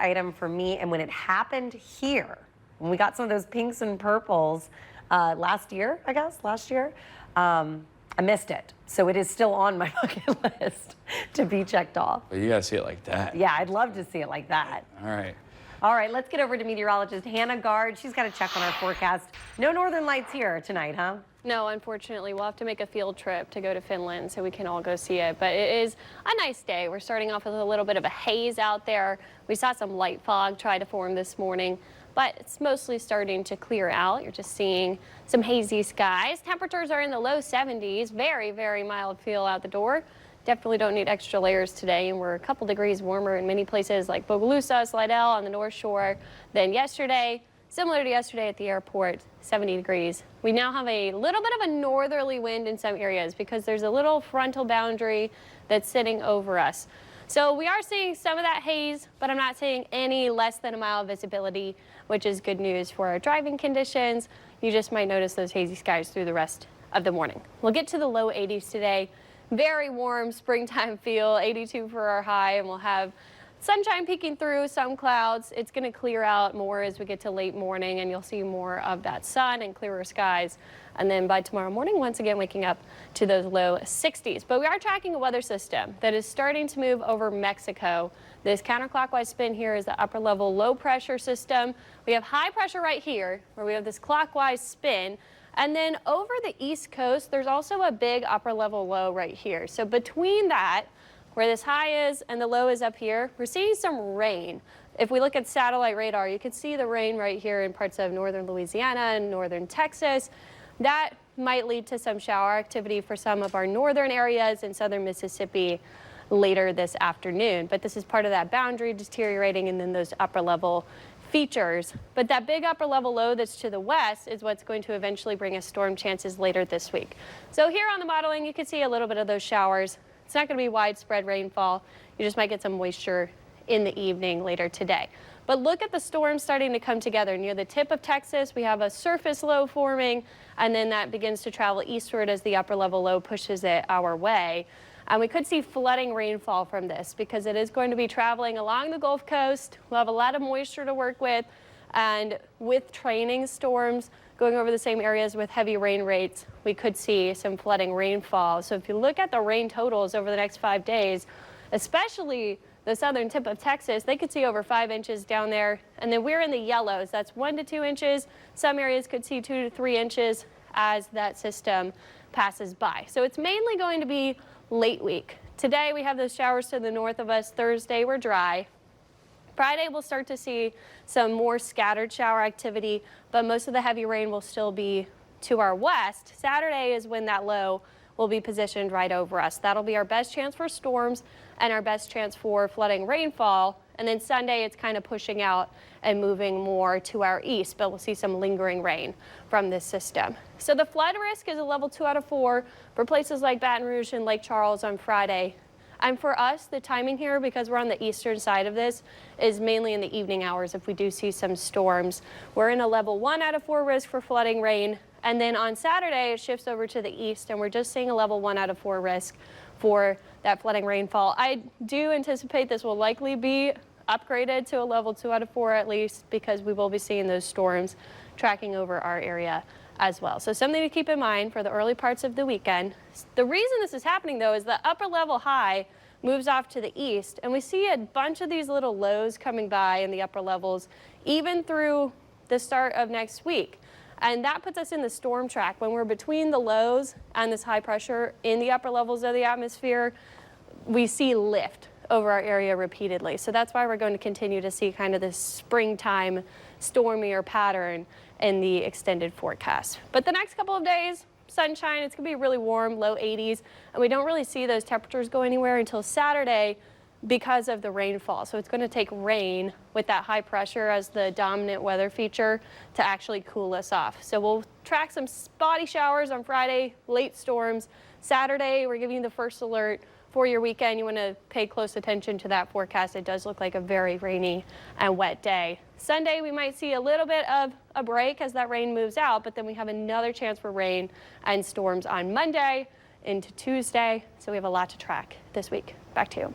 item for me. And when it happened here, when we got some of those pinks and purples last year, I missed it. So it is still on my bucket list to be checked off. But you gotta see it like that. Yeah, I'd love to see it like that. All right. All right, let's get over to meteorologist Hannah Gard. She's got to check on our forecast. No northern lights here tonight, huh? No, unfortunately, we'll have to make a field trip to go to Finland so we can all go see it. But it is a nice day. We're starting off with a little bit of a haze out there. We saw some light fog try to form this morning, but it's mostly starting to clear out. You're just seeing some hazy skies. Temperatures are in the low 70s. Very, very mild feel out the door. Definitely don't need extra layers today, and we're a couple degrees warmer in many places like Bogalusa, Slidell on the North Shore than yesterday. Similar to yesterday at the airport, 70 degrees. We now have a little bit of a northerly wind in some areas because there's a little frontal boundary that's sitting over us. So we are seeing some of that haze, but I'm not seeing any less than a mile visibility, which is good news for our driving conditions. You just might notice those hazy skies through the rest of the morning. We'll get to the low 80s today. Very warm springtime feel, 82 for our high, and we'll have sunshine peeking through, some clouds. It's going to clear out more as we get to late morning, and you'll see more of that sun and clearer skies. And then by tomorrow morning, once again, waking up to those low 60s. But we are tracking a weather system that is starting to move over Mexico. This counterclockwise spin here is the upper level low pressure system. We have high pressure right here, where we have this clockwise spin. And then over the east coast, there's also a big upper level low right here. So between that, where this high is and the low is up here, we're seeing some rain. If we look at satellite radar, you can see the rain right here in parts of northern Louisiana and northern Texas. That might lead to some shower activity for some of our northern areas in southern Mississippi later this afternoon. But this is part of that boundary deteriorating and then those upper level features. But that big upper level low that's to the west is what's going to eventually bring us storm chances later this week. So here on the modeling, you can see a little bit of those showers. It's not going to be widespread rainfall. You just might get some moisture in the evening later today. But look at the storms starting to come together. Near the tip of Texas, we have a surface low forming, and then that begins to travel eastward as the upper level low pushes it our way. And we could see flooding rainfall from this because it is going to be traveling along the Gulf Coast. We'll have a lot of moisture to work with, and with training storms going over the same areas with heavy rain rates, we could see some flooding rainfall. So if you look at the rain totals over the next 5 days, especially the southern tip of Texas, they could see over 5 inches down there. And then we're in the yellows. That's 1 to 2 inches. Some areas could see 2 to 3 inches as that system passes by. So it's mainly going to be late week. Today we have those showers to the north of us. Thursday we're dry. Friday we'll start to see some more scattered shower activity, but most of the heavy rain will still be to our west. Saturday is when that low will be positioned right over us. That'll be our best chance for storms and our best chance for flooding rainfall. And then Sunday it's kind of pushing out and moving more to our east, but we'll see some lingering rain from this system. So the flood risk is a level 2 out of 4 for places like Baton Rouge and Lake Charles on Friday. And for us, the timing here, because we're on the eastern side of this, is mainly in the evening hours if we do see some storms. We're in a level 1 out of 4 risk for flooding rain. And then on Saturday, it shifts over to the east, and we're just seeing a level 1 out of 4 risk for that flooding rainfall. I do anticipate this will likely be upgraded to a level 2 out of 4 at least, because we will be seeing those storms tracking over our area as well. So something to keep in mind for the early parts of the weekend. The reason this is happening though is the upper level high moves off to the east, and we see a bunch of these little lows coming by in the upper levels even through the start of next week. And that puts us in the storm track. When we're between the lows and this high pressure in the upper levels of the atmosphere, we see lift over our area repeatedly. So that's why we're going to continue to see kind of this springtime stormier pattern in the extended forecast. But the next couple of days, sunshine, it's going to be really warm, low 80s, and we don't really see those temperatures go anywhere until Saturday because of the rainfall. So it's going to take rain with that high pressure as the dominant weather feature to actually cool us off. So we'll track some spotty showers on Friday, late storms. Saturday, we're giving you the first alert for your weekend. You want to pay close attention to that forecast. It does look like a very rainy and wet day. Sunday, we might see a little bit of a break as that rain moves out, but then we have another chance for rain and storms on Monday into Tuesday. So we have a lot to track this week. Back to you.